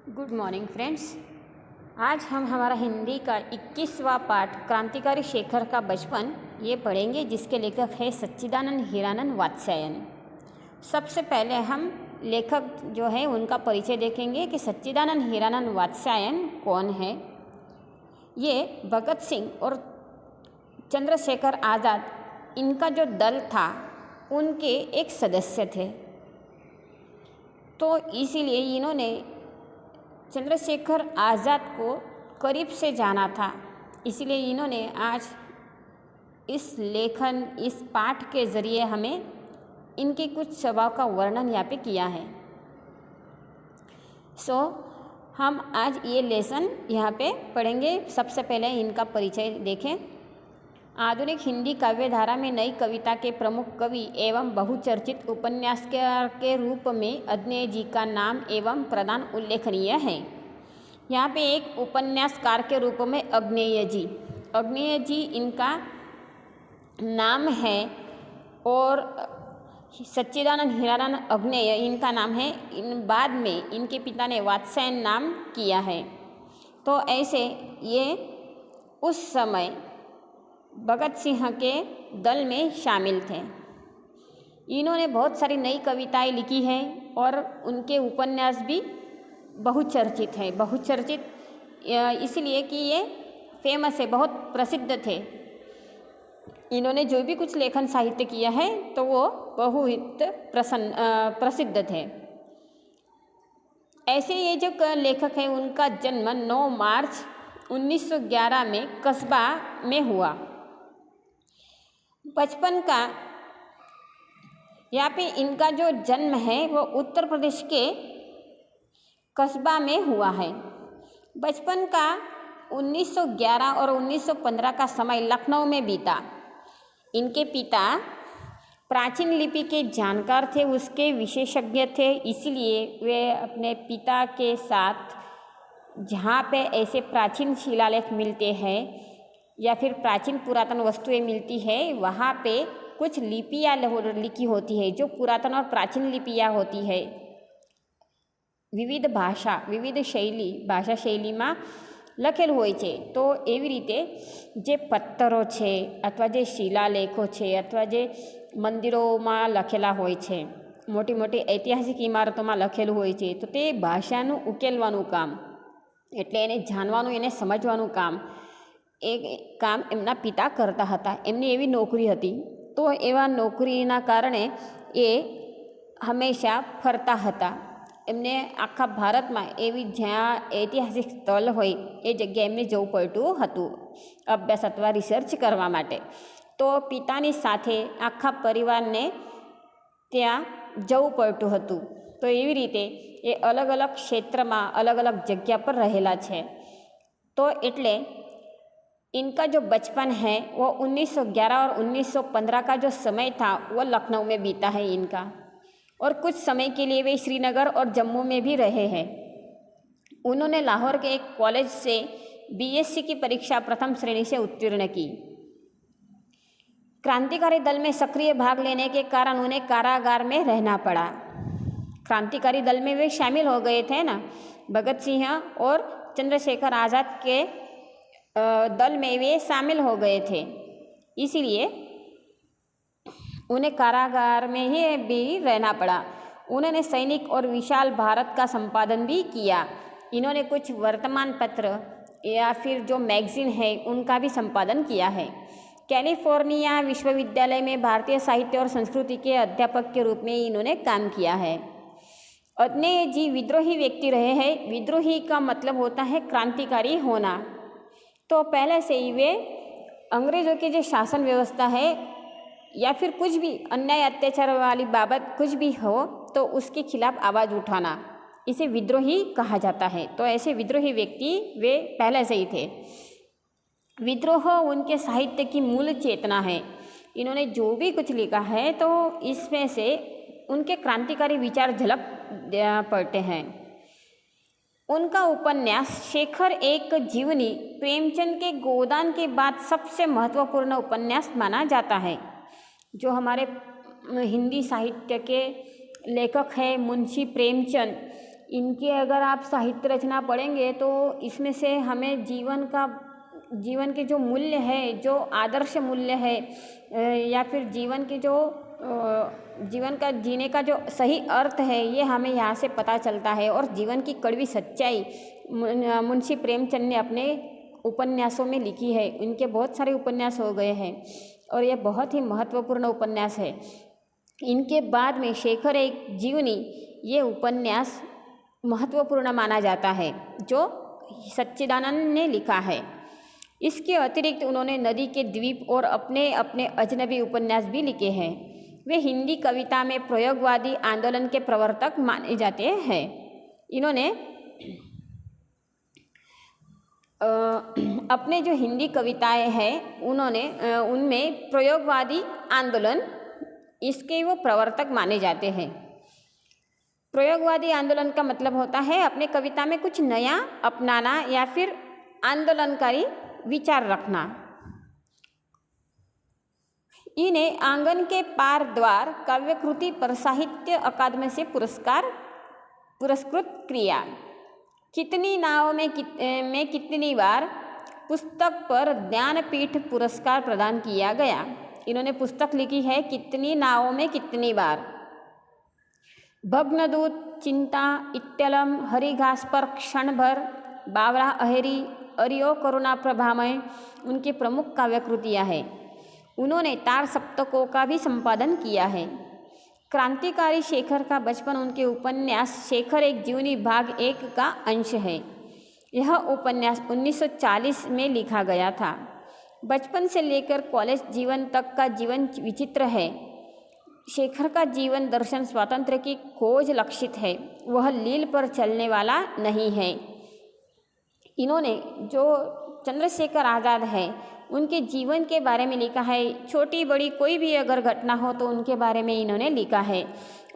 Good morning friends. आज हम हमारा हिंदी का 21वां पाठ क्रांतिकारी शेखर का बचपन ये पढ़ेंगे, जिसके लेखक है सच्चिदानंद हीरानंद वात्स्यायन। सबसे पहले हम लेखक जो है उनका परिचय देखेंगे कि सच्चिदानंद हीरानंद वात्स्यायन कौन है। ये भगत सिंह और चंद्रशेखर आज़ाद इनका जो दल था उनके एक सदस्य थे। तो इसीलिए इन्होंने चंद्रशेखर आज़ाद को करीब से जाना था। इसलिए इन्होंने आज इस पाठ के ज़रिए हमें इनके कुछ स्वभाव का वर्णन यहाँ पे किया है। हम आज ये लेसन यहाँ पे पढ़ेंगे। सबसे पहले इनका परिचय देखें। आधुनिक हिंदी काव्य धारा में नई कविता के प्रमुख कवि एवं बहुचर्चित उपन्यासकार के रूप में अग्नेय जी का नाम एवं प्रदान उल्लेखनीय है। यहाँ पे एक उपन्यासकार के रूप में अग्नेय जी इनका नाम है और सच्चिदानंद हीरानंद अग्नेय इनका नाम है। बाद में इनके पिता ने वात्स्यायन नाम किया है। तो ऐसे ये उस समय भगत सिंह के दल में शामिल थे। इन्होंने बहुत सारी नई कविताएं लिखी हैं और उनके उपन्यास भी बहुचर्चित है। बहुचर्चित इसलिए कि ये फेमस है, बहुत प्रसिद्ध थे। इन्होंने जो भी कुछ लेखन साहित्य किया है तो वो बहुत प्रसिद्ध थे। ऐसे ये जो लेखक है उनका जन्म 9 मार्च 1911 में कस्बा में हुआ। बचपन का यहाँ पे इनका जो जन्म है वो उत्तर प्रदेश के कस्बा में हुआ है। बचपन का 1911 और 1915 का समय लखनऊ में बीता। इनके पिता प्राचीन लिपि के जानकार थे, उसके विशेषज्ञ थे। इसलिए वे अपने पिता के साथ जहाँ पे ऐसे प्राचीन शिलालेख मिलते हैं या फिर प्राचीन पुरातन वस्तुएं मिलती है, वहाँ पे कुछ लिपियाँ लिखी होती है, जो पुरातन और प्राचीन लिपियाँ होती है। વિવિધ ભાષા શૈલીમાં લખેલું હોય છે। તો એવી રીતે જે પત્તરો છે અથવા જે શિલાલેખો છે અથવા જે મંદિરોમાં લખેલા હોય છે, મોટી મોટી ઐતિહાસિક ઇમારતોમાં લખેલું હોય છે, તો તે ભાષાનું ઉકેલવાનું કામ, એટલે એને જાણવાનું, એને સમજવાનું કામ એમના પિતા કરતા હતા। એમની એવી નોકરી હતી। તો એવા નોકરીના કારણે એ હંમેશા ફરતા હતા। એમને આખા ભારતમાં એવી જ્યાં ઐતિહાસિક સ્થળ હોય એ જગ્યાએ એમને જવું પડતું હતું અભ્યાસ અથવા રિસર્ચ કરવા માટે। તો પિતાની સાથે આખા પરિવારને ત્યાં જવું પડતું હતું। તો એવી રીતે એ અલગ અલગ ક્ષેત્રમાં અલગ અલગ જગ્યા પર રહેલા છે। તો એટલે इनका जो बचपन है वो 1911 और 1915 का जो समय था वो लखनऊ में बीता है इनका। और कुछ समय के लिए वे श्रीनगर और जम्मू में भी रहे हैं। उन्होंने लाहौर के एक कॉलेज से बीएससी की परीक्षा प्रथम श्रेणी से उत्तीर्ण की। क्रांतिकारी दल में सक्रिय भाग लेने के कारण उन्हें कारागार में रहना पड़ा। क्रांतिकारी दल में वे शामिल हो गए थे ना, भगत सिंह और चंद्रशेखर आज़ाद के दल में वे शामिल हो गए थे। इसीलिए उन्हें कारागार में ही भी रहना पड़ा। उन्होंने सैनिक और विशाल भारत का संपादन भी किया। इन्होंने कुछ वर्तमान पत्र या फिर जो मैगजीन है उनका भी संपादन किया है। कैलिफोर्निया विश्वविद्यालय में भारतीय साहित्य और संस्कृति के अध्यापक के रूप में इन्होंने काम किया है। अग्नेय जी विद्रोही व्यक्ति रहे हैं। विद्रोही का मतलब होता है क्रांतिकारी होना। तो पहले से ही वे अंग्रेज़ों की जो शासन व्यवस्था है या फिर कुछ भी अन्याय अत्याचार वाली बाबत कुछ भी हो तो उसके खिलाफ आवाज़ उठाना, इसे विद्रोही कहा जाता है। तो ऐसे विद्रोही व्यक्ति वे पहले से ही थे। विद्रोह उनके साहित्य की मूल चेतना है। इन्होंने जो भी कुछ लिखा है तो इसमें से उनके क्रांतिकारी विचार झलक पड़ते हैं। उनका उपन्यास शेखर एक जीवनी प्रेमचंद के गोदान के बाद सबसे महत्वपूर्ण उपन्यास माना जाता है। जो हमारे हिंदी साहित्य के लेखक हैं मुंशी प्रेमचंद, इनके अगर आप साहित्य रचना पढ़ेंगे तो इसमें से हमें जीवन के जो मूल्य है, जो आदर्श मूल्य है, या फिर जीवन का जीने का जो सही अर्थ है, ये हमें यहाँ से पता चलता है। और जीवन की कड़वी सच्चाई मुंशी प्रेमचंद ने अपने उपन्यासों में लिखी है। इनके बहुत सारे उपन्यास हो गए हैं और यह बहुत ही महत्वपूर्ण उपन्यास है। इनके बाद में शेखर एक जीवनी, ये उपन्यास महत्वपूर्ण माना जाता है, जो सच्चिदानंद ने लिखा है। इसके अतिरिक्त उन्होंने नदी के द्वीप और अपने अपने अजनबी उपन्यास भी लिखे हैं। वे हिंदी कविता में प्रयोगवादी आंदोलन के प्रवर्तक माने जाते हैं। इन्होंने अपने जो हिंदी कविताएं हैं उनमें प्रयोगवादी आंदोलन, इसके वो प्रवर्तक माने जाते हैं। प्रयोगवादी आंदोलन का मतलब होता है अपने कविता में कुछ नया अपनाना या फिर आंदोलनकारी विचार रखना। इन्हें आंगन के पार द्वार काव्यकृति पर साहित्य अकादमी से पुरस्कृत किया। कितनी नावों में कितनी बार पुस्तक पर ज्ञानपीठ पुरस्कार प्रदान किया गया। इन्होंने पुस्तक लिखी है कितनी नावों में कितनी बार। भग्नदूत, चिंता, इट्टलम, हरी घास पर क्षण भर, बावरा अहेरी, अरियो करुणा प्रभामय उनकी प्रमुख काव्यकृतियाँ हैं। उन्होंने तार सप्तकों का भी संपादन किया है। क्रांतिकारी शेखर का बचपन उनके उपन्यास शेखर एक जीवनी भाग 1 का अंश है। यह उपन्यास 1940 में लिखा गया था। बचपन से लेकर कॉलेज जीवन तक का जीवन विचित्र है। शेखर का जीवन दर्शन स्वातंत्र्य की खोज लक्षित है, वह लील पर चलने वाला नहीं है। इन्होंने जो चंद्रशेखर आज़ाद है उनके जीवन के बारे में लिखा है। छोटी बड़ी कोई भी अगर घटना हो तो उनके बारे में इन्होंने लिखा है।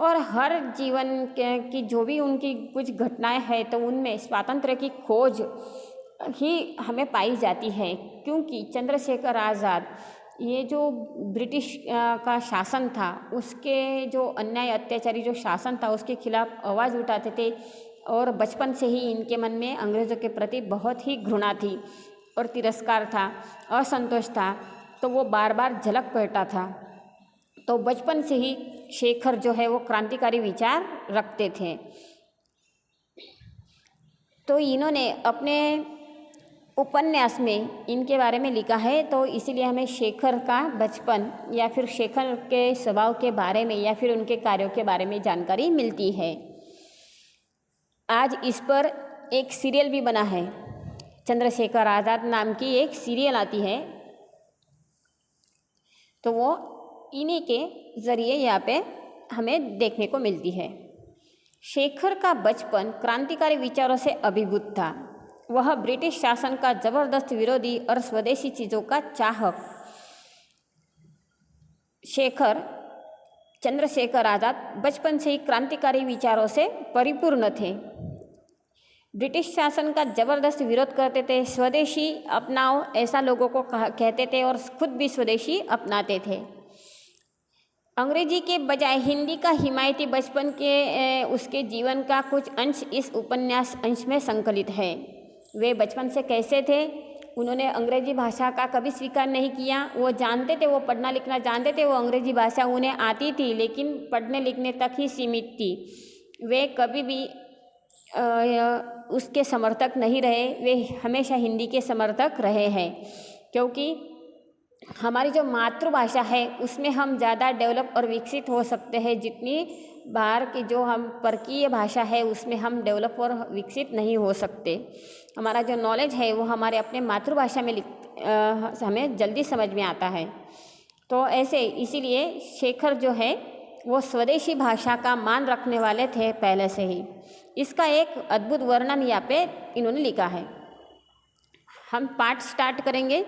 और हर जीवन की जो भी उनकी कुछ घटनाएं हैं तो उनमें स्वातंत्र्य की खोज ही हमें पाई जाती है। क्योंकि चंद्रशेखर आज़ाद ये जो ब्रिटिश का शासन था, उसके जो अन्याय अत्याचारी जो शासन था उसके खिलाफ आवाज़ उठाते थे। और बचपन से ही इनके मन में अंग्रेज़ों के प्रति बहुत ही घृणा थी और तिरस्कार था, असंतोष था, तो वो बार बार झलक पड़ता था। तो बचपन से ही शेखर जो है वो क्रांतिकारी विचार रखते थे। तो इन्होंने अपने उपन्यास में इनके बारे में लिखा है। तो इसीलिए हमें शेखर का बचपन या फिर शेखर के स्वभाव के बारे में या फिर उनके कार्यों के बारे में जानकारी मिलती है। आज इस पर एक सीरियल भी बना है, चंद्रशेखर आज़ाद नाम की एक सीरियल आती है। तो वो इन्हीं के ज़रिए यहाँ पे हमें देखने को मिलती है। शेखर का बचपन क्रांतिकारी विचारों से अभिभूत था। वह ब्रिटिश शासन का जबरदस्त विरोधी और स्वदेशी चीज़ों का चाहक चंद्रशेखर आज़ाद बचपन से ही क्रांतिकारी विचारों से परिपूर्ण थे। ब्रिटिश शासन का ज़बरदस्त विरोध करते थे। स्वदेशी अपनाओ ऐसा लोगों को कहते थे और खुद भी स्वदेशी अपनाते थे। अंग्रेजी के बजाय हिंदी का हिमायती बचपन के उसके जीवन का कुछ अंश इस उपन्यास अंश में संकलित है। वे बचपन से कैसे थे, उन्होंने अंग्रेजी भाषा का कभी स्वीकार नहीं किया। वो जानते थे, वो पढ़ना लिखना जानते थे, वो अंग्रेजी भाषा उन्हें आती थी लेकिन पढ़ने लिखने तक ही सीमित थी। वे कभी भी उसके समर्थक नहीं रहे, वे हमेशा हिंदी के समर्थक रहे हैं। क्योंकि हमारी जो मातृभाषा है उसमें हम ज़्यादा डेवलप और विकसित हो सकते हैं, जितनी बाहर की जो हम परकीय भाषा है उसमें हम डेवलप और विकसित नहीं हो सकते। हमारा जो नॉलेज है वो हमारे अपने मातृभाषा में हमें जल्दी समझ में आता है। तो ऐसे इसीलिए शेखर जो है वो स्वदेशी भाषा का मान रखने वाले थे पहले से ही। इसका एक अद्भुत वर्णन यहाँ पे इन्होंने लिखा है। हम पाठ स्टार्ट करेंगे।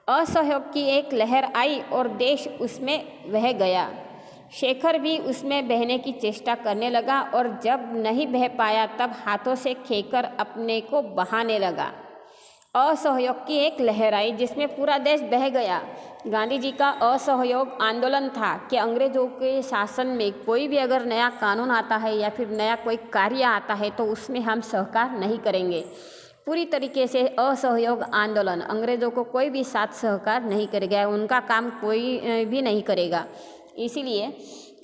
असहयोग की एक लहर आई और देश उसमें बह गया। शेखर भी उसमें बहने की चेष्टा करने लगा और जब नहीं बह पाया तब हाथों से खेकर अपने को बहाने लगा। असहयोग की एक लहर आई जिसमें पूरा देश बह गया। गांधी जी का असहयोग आंदोलन था कि अंग्रेज़ों के शासन में कोई भी अगर नया कानून आता है या फिर नया कोई कार्य आता है तो उसमें हम सहकार नहीं करेंगे। पूरी तरीके से असहयोग आंदोलन, अंग्रेज़ों को कोई भी साथ सहकार नहीं करेगा, उनका काम कोई भी नहीं करेगा। इसीलिए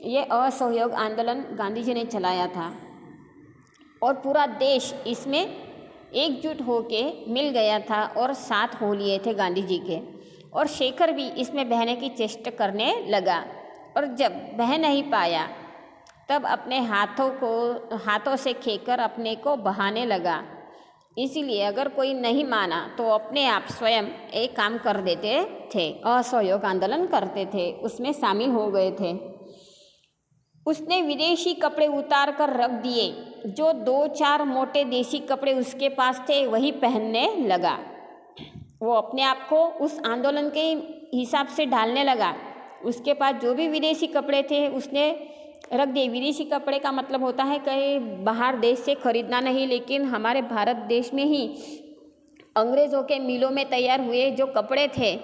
ये असहयोग आंदोलन गांधी जी ने चलाया था और पूरा देश इसमें एकजुट होके मिल गया था और साथ हो लिए थे गांधी जी के। और शेखर भी इसमें बहने की चेष्टा करने लगा और जब बह नहीं पाया तब अपने हाथों से खेकर अपने को बहाने लगा। इसीलिए अगर कोई नहीं माना तो अपने आप स्वयं एक काम कर देते थे, असहयोग आंदोलन करते थे, उसमें शामिल हो गए थे। उसने विदेशी कपड़े उतार कर रख दिए, जो 2-4 मोटे देसी कपड़े उसके पास थे वही पहनने लगा। वो अपने आप को उस आंदोलन के हिसाब से ढालने लगा। उसके पास जो भी विदेशी कपड़े थे उसने रख दिए। विदेशी कपड़े का मतलब होता है कहीं बाहर देश से खरीदना नहीं, लेकिन हमारे भारत देश में ही अंग्रेज़ों के मिलों में तैयार हुए जो कपड़े थे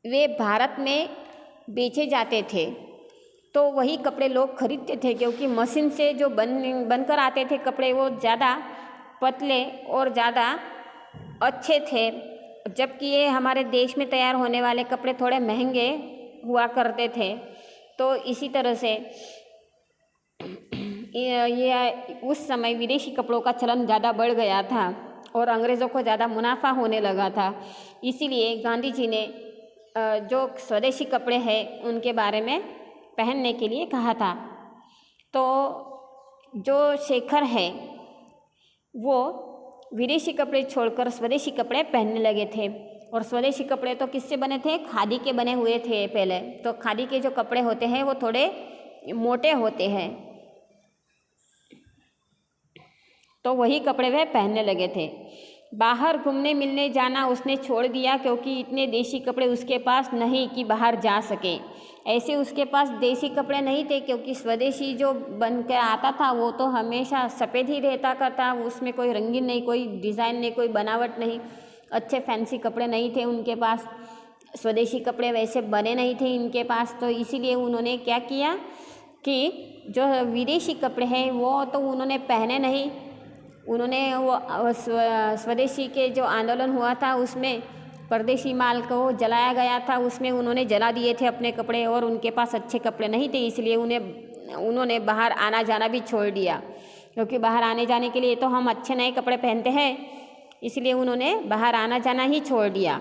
वे भारत में बेचे जाते थे, तो वही कपड़े लोग खरीदते थे क्योंकि मशीन से जो बनकर आते थे कपड़े वो ज़्यादा पतले और ज़्यादा अच्छे थे, जबकि ये हमारे देश में तैयार होने वाले कपड़े थोड़े महंगे हुआ करते थे। तो इसी तरह से ये उस समय विदेशी कपड़ों का चलन ज़्यादा बढ़ गया था और अंग्रेज़ों को ज़्यादा मुनाफा होने लगा था। इसीलिए गांधी जी ने जो स्वदेशी कपड़े हैं उनके बारे में पहनने के लिए कहा था। तो जो शेखर है वो विदेशी कपड़े छोड़कर स्वदेशी कपड़े पहनने लगे थे। और स्वदेशी कपड़े तो किससे बने थे? खादी के बने हुए थे पहले। तो खादी के जो कपड़े होते हैं वो थोड़े मोटे होते हैं, तो वही कपड़े वह पहनने लगे थे। बाहर घूमने मिलने जाना उसने छोड़ दिया क्योंकि इतने देसी कपड़े उसके पास नहीं कि बाहर जा सके। ऐसे उसके पास देसी कपड़े नहीं थे क्योंकि स्वदेशी जो बन कर आता था वो तो हमेशा सफ़ेद ही रहता करता, उसमें कोई रंगीन नहीं, कोई डिज़ाइन नहीं, कोई बनावट नहीं, अच्छे फैंसी कपड़े नहीं थे उनके पास। स्वदेशी कपड़े वैसे बने नहीं थे इनके पास, तो इसीलिए उन्होंने क्या किया कि जो विदेशी कपड़े हैं वो तो उन्होंने पहने नहीं। उन्होंने वो स्वदेशी के जो आंदोलन हुआ था उसमें परदेशी माल को जलाया गया था, उसमें उन्होंने जला दिए थे अपने कपड़े और उनके पास अच्छे कपड़े नहीं थे, इसलिए उन्होंने बाहर आना जाना भी छोड़ दिया। क्योंकि बाहर आने जाने के लिए तो हम अच्छे नए कपड़े पहनते हैं, इसलिए उन्होंने बाहर आना जाना ही छोड़ दिया।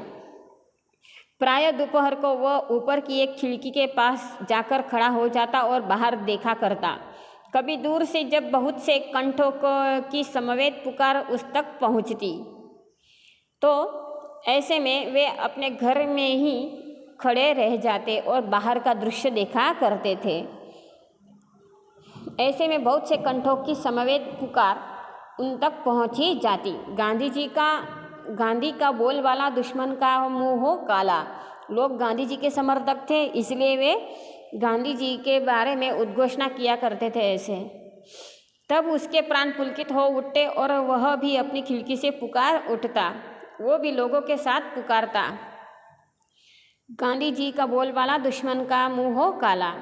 प्रायः दोपहर को वह ऊपर की एक खिड़की के पास जाकर खड़ा हो जाता और बाहर देखा करता। कभी दूर से जब बहुत से कंठों की समवेत पुकार उस तक पहुंचती तो ऐसे में वे अपने घर में ही खड़े रह जाते और बाहर का दृश्य देखा करते थे। ऐसे में बहुत से कंठों की समवेत पुकार उन तक पहुंची जाती। गांधी का बोलबाला दुश्मन का मुंह हो काला। लोग गांधी जी के समर्थक थे, इसलिए वे गांधी जी के बारे में उद्घोषणा किया करते थे ऐसे। तब उसके प्राण पुलकित हो उठते और वह भी अपनी खिड़की से पुकार उठता, वो भी लोगों के साथ पुकारता, गांधी जी का बोलबाला दुश्मन का मुंह हो काला।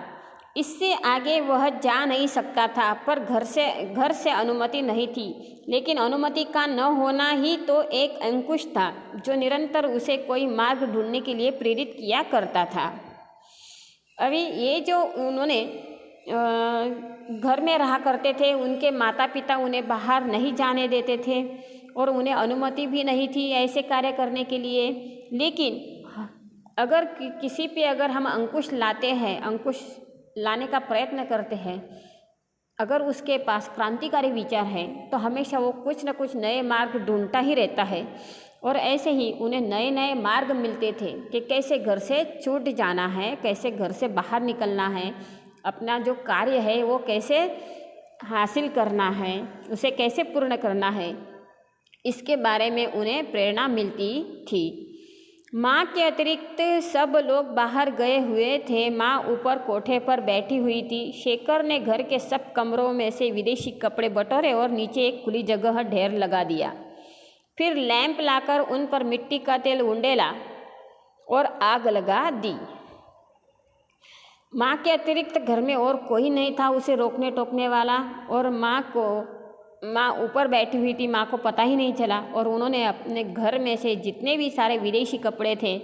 इससे आगे वह जा नहीं सकता था, पर घर से अनुमति नहीं थी। लेकिन अनुमति का न होना ही तो एक अंकुश था जो निरंतर उसे कोई मार्ग ढूंढने के लिए प्रेरित किया करता था। अभी ये जो उन्होंने घर में रहा करते थे, उनके माता पिता उन्हें बाहर नहीं जाने देते थे और उन्हें अनुमति भी नहीं थी ऐसे कार्य करने के लिए। लेकिन अगर किसी पे अगर हम अंकुश लाते हैं, अंकुश लाने का प्रयत्न करते हैं, अगर उसके पास क्रांतिकारी विचार है तो हमेशा वो कुछ न कुछ नए मार्ग ढूंढता ही रहता है। और ऐसे ही उन्हें नए नए मार्ग मिलते थे कि कैसे घर से छूट जाना है, कैसे घर से बाहर निकलना है, अपना जो कार्य है वो कैसे हासिल करना है, उसे कैसे पूर्ण करना है, इसके बारे में उन्हें प्रेरणा मिलती थी। माँ के अतिरिक्त सब लोग बाहर गए हुए थे। माँ ऊपर कोठे पर बैठी हुई थी। शेखर ने घर के सब कमरों में से विदेशी कपड़े बटोरे और नीचे एक खुली जगह ढेर लगा दिया। फिर लैंप लाकर उन पर मिट्टी का तेल उंडेला और आग लगा दी। माँ के अतिरिक्त घर में और कोई नहीं था उसे रोकने टोकने वाला, और माँ ऊपर बैठी हुई थी, माँ को पता ही नहीं चला। और उन्होंने अपने घर में से जितने भी सारे विदेशी कपड़े थे,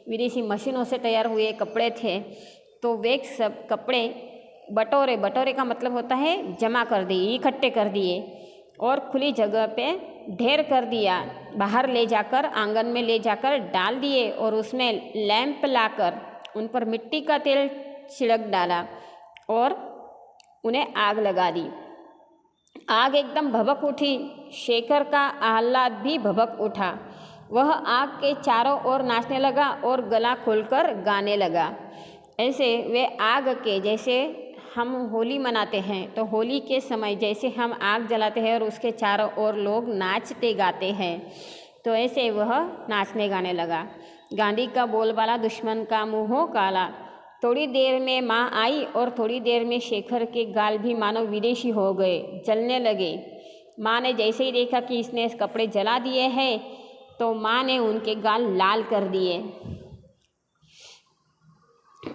विदेशी मशीनों से तैयार हुए कपड़े थे, तो वे सब कपड़े बटोरे का मतलब होता है जमा कर दिए, इकट्ठे कर दिए और खुली जगह पे ढेर कर दिया। बाहर ले जाकर आंगन में ले जाकर डाल दिए और उसमें लैंप लाकर उन पर मिट्टी का तेल छिड़क डाला और उन्हें आग लगा दी। आग एकदम भभक उठी। शेखर का आह्लाद भी भभक उठा। वह आग के चारों ओर नाचने लगा और गला खोलकर गाने लगा। ऐसे वे आग के, जैसे हम होली मनाते हैं तो होली के समय जैसे हम आग जलाते हैं और उसके चारों ओर लोग नाचते गाते हैं, तो ऐसे वह नाचने गाने लगा। गांधी का बोलबाला दुश्मन का मुँह काला। थोड़ी देर में माँ आई और थोड़ी देर में शेखर के गाल भी मानो विदेशी हो गए, जलने लगे। माँ ने जैसे ही देखा कि इसने कपड़े जला दिए हैं तो माँ ने उनके गाल लाल कर दिए,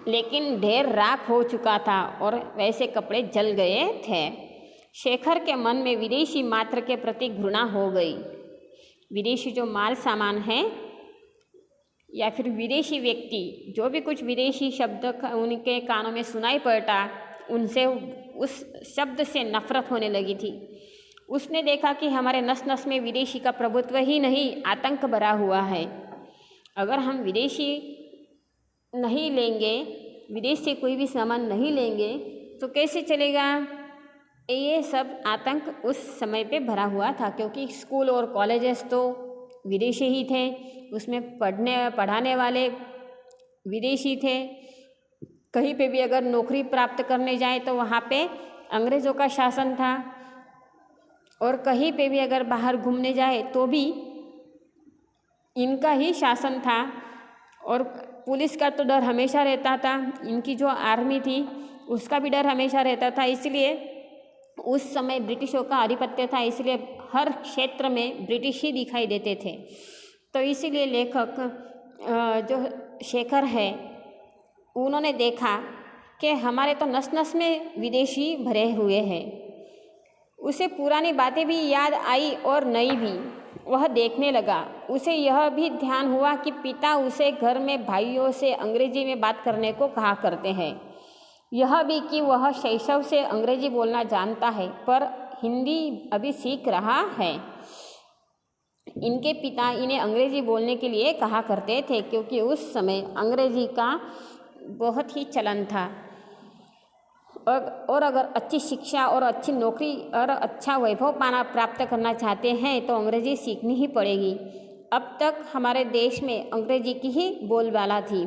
लेकिन ढेर राख हो चुका था और वैसे कपड़े जल गए थे। शेखर के मन में विदेशी मात्र के प्रति घृणा हो गई। विदेशी जो माल सामान है या फिर विदेशी व्यक्ति, जो भी कुछ विदेशी शब्द उनके कानों में सुनाई पड़ता, उनसे उस शब्द से नफरत होने लगी थी। उसने देखा कि हमारे नस नस में विदेशी का प्रभुत्व ही नहीं, आतंक भरा हुआ है। अगर हम विदेशी नहीं लेंगे, विदेश से कोई भी सामान नहीं लेंगे तो कैसे चलेगा। ये सब आतंक उस समय पे भरा हुआ था, क्योंकि स्कूल और कॉलेजेस तो विदेशी ही थे, उसमें पढ़ाने वाले विदेशी थे। कहीं पे भी अगर नौकरी प्राप्त करने जाए तो वहाँ पे अंग्रेज़ों का शासन था, और कहीं पे भी अगर बाहर घूमने जाए तो भी इनका ही शासन था। और पुलिस का तो डर हमेशा रहता था, इनकी जो आर्मी थी उसका भी डर हमेशा रहता था। इसलिए उस समय ब्रिटिशों का आधिपत्य था, इसलिए हर क्षेत्र में ब्रिटिश ही दिखाई देते थे। तो इसीलिए लेखक जो शेखर है, उन्होंने देखा कि हमारे तो नस नस में विदेशी भरे हुए हैं। उसे पुरानी बातें भी याद आई और नई भी। वह देखने लगा। उसे यह भी ध्यान हुआ कि पिता उसे घर में भाइयों से अंग्रेजी में बात करने को कहा करते हैं। यह भी कि वह शैशव से अंग्रेजी बोलना जानता है, पर हिंदी अभी सीख रहा है। इनके पिता इन्हें अंग्रेजी बोलने के लिए कहा करते थे, क्योंकि उस समय अंग्रेजी का बहुत ही चलन था। और अगर अच्छी शिक्षा और अच्छी नौकरी और अच्छा वैभव प्राप्त करना चाहते हैं तो अंग्रेजी सीखनी ही पड़ेगी। अब तक हमारे देश में अंग्रेजी की ही बोलबाला थी,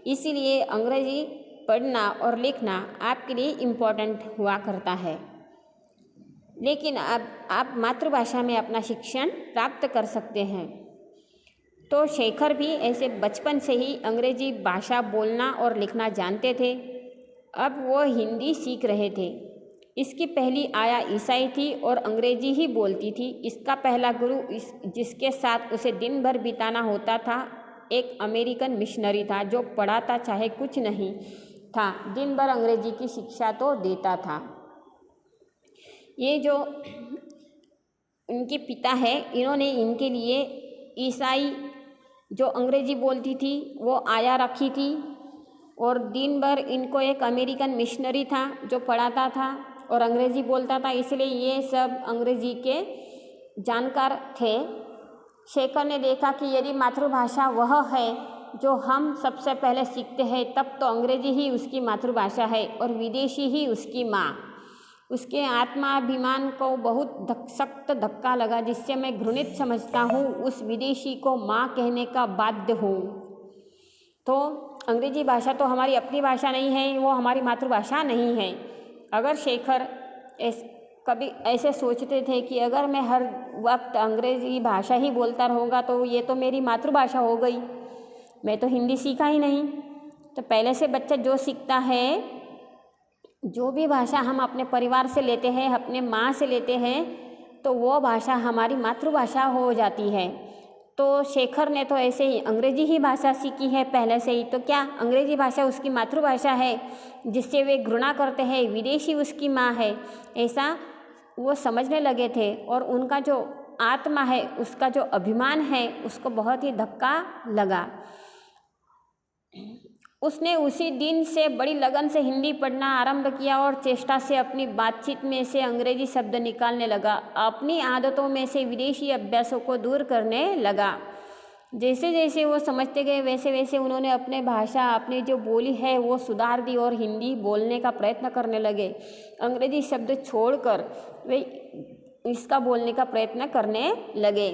इसीलिए अंग्रेजी पढ़ना और लिखना आपके लिए इम्पोर्टेंट हुआ करता है। लेकिन अब आप मातृभाषा में अपना शिक्षण प्राप्त कर सकते हैं। तो शेखर भी ऐसे बचपन से ही अंग्रेजी भाषा बोलना और लिखना जानते थे। अब वो हिंदी सीख रहे थे। इसकी पहली आया ईसाई थी और अंग्रेजी ही बोलती थी। इसका पहला गुरु जिसके साथ उसे दिन भर बिताना होता था, एक अमेरिकन मिशनरी था, जो पढ़ाता चाहे कुछ नहीं था, दिन भर अंग्रेजी की शिक्षा तो देता था। ये जो इनके पिता है, इन्होंने इनके लिए ईसाई जो अंग्रेजी बोलती थी वो आया रखी थी, और दिन भर इनको एक अमेरिकन मिशनरी था जो पढ़ाता था और अंग्रेज़ी बोलता था, इसलिए ये सब अंग्रेज़ी के जानकार थे। शेखर ने देखा कि यदि मातृभाषा वह है जो हम सबसे पहले सीखते हैं, तब तो अंग्रेज़ी ही उसकी मातृभाषा है और विदेशी ही उसकी माँ। उसके आत्माभिमान को बहुत सख्त धक्का लगा, जिससे मैं घृणित समझता हूँ, उस विदेशी को माँ कहने का बाध्य हूँ। तो अंग्रेजी भाषा तो हमारी अपनी भाषा नहीं है, वो हमारी मातृभाषा नहीं है। अगर शेखर कभी ऐसे सोचते थे कि अगर मैं हर वक्त अंग्रेज़ी भाषा ही बोलता रहूँगा तो ये तो मेरी मातृभाषा हो गई, मैं तो हिंदी सीखा ही नहीं। तो पहले से बच्चा जो सीखता है, जो भी भाषा हम अपने परिवार से लेते हैं, अपने माँ से लेते हैं, तो वो भाषा हमारी मातृभाषा हो जाती है। तो शेखर ने तो ऐसे ही अंग्रेजी ही भाषा सीखी है पहले से ही, तो क्या अंग्रेजी भाषा उसकी मातृभाषा है जिससे वे घृणा करते हैं, विदेशी उसकी माँ है, ऐसा वो समझने लगे थे। और उनका जो आत्मा है, उसका जो अभिमान है, उसको बहुत ही धक्का लगा। उसने उसी दिन से बड़ी लगन से हिंदी पढ़ना आरंभ किया और चेष्टा से अपनी बातचीत में से अंग्रेजी शब्द निकालने लगा। अपनी आदतों में से विदेशी अभ्यासों को दूर करने लगा। जैसे जैसे वो समझते गए वैसे वैसे उन्होंने अपने भाषा, अपनी जो बोली है वो सुधार दी और हिंदी बोलने का प्रयत्न करने लगे। अंग्रेजी शब्द छोड़कर वे इसका बोलने का प्रयत्न करने लगे।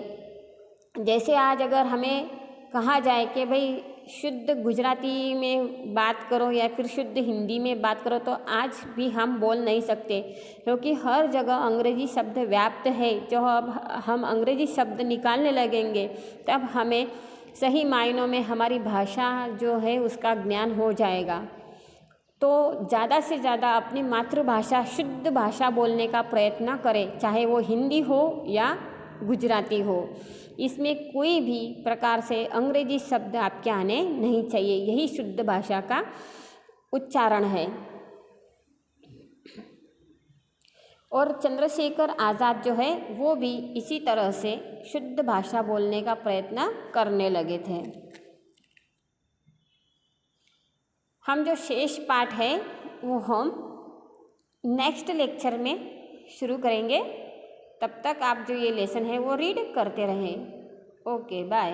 जैसे आज अगर हमें कहा जाए कि भाई शुद्ध गुजराती में बात करो या फिर शुद्ध हिंदी में बात करो, तो आज भी हम बोल नहीं सकते, क्योंकि हर जगह अंग्रेजी शब्द व्याप्त है। जो अब हम अंग्रेजी शब्द निकालने लगेंगे तब हमें सही मायनों में हमारी भाषा जो है उसका ज्ञान हो जाएगा। तो ज़्यादा से ज़्यादा अपनी मातृभाषा शुद्ध भाषा बोलने का प्रयत्न करें, चाहे वो हिंदी हो या गुजराती हो। इसमें कोई भी प्रकार से अंग्रेजी शब्द आपके आने नहीं चाहिए। यही शुद्ध भाषा का उच्चारण है। और चंद्रशेखर आज़ाद जो है वो भी इसी तरह से शुद्ध भाषा बोलने का प्रयत्न करने लगे थे। हम जो शेष पाठ है वो हम नेक्स्ट लेक्चर में शुरू करेंगे। तब तक आप जो ये लेसन है वो रीड करते रहें। Okay, bye.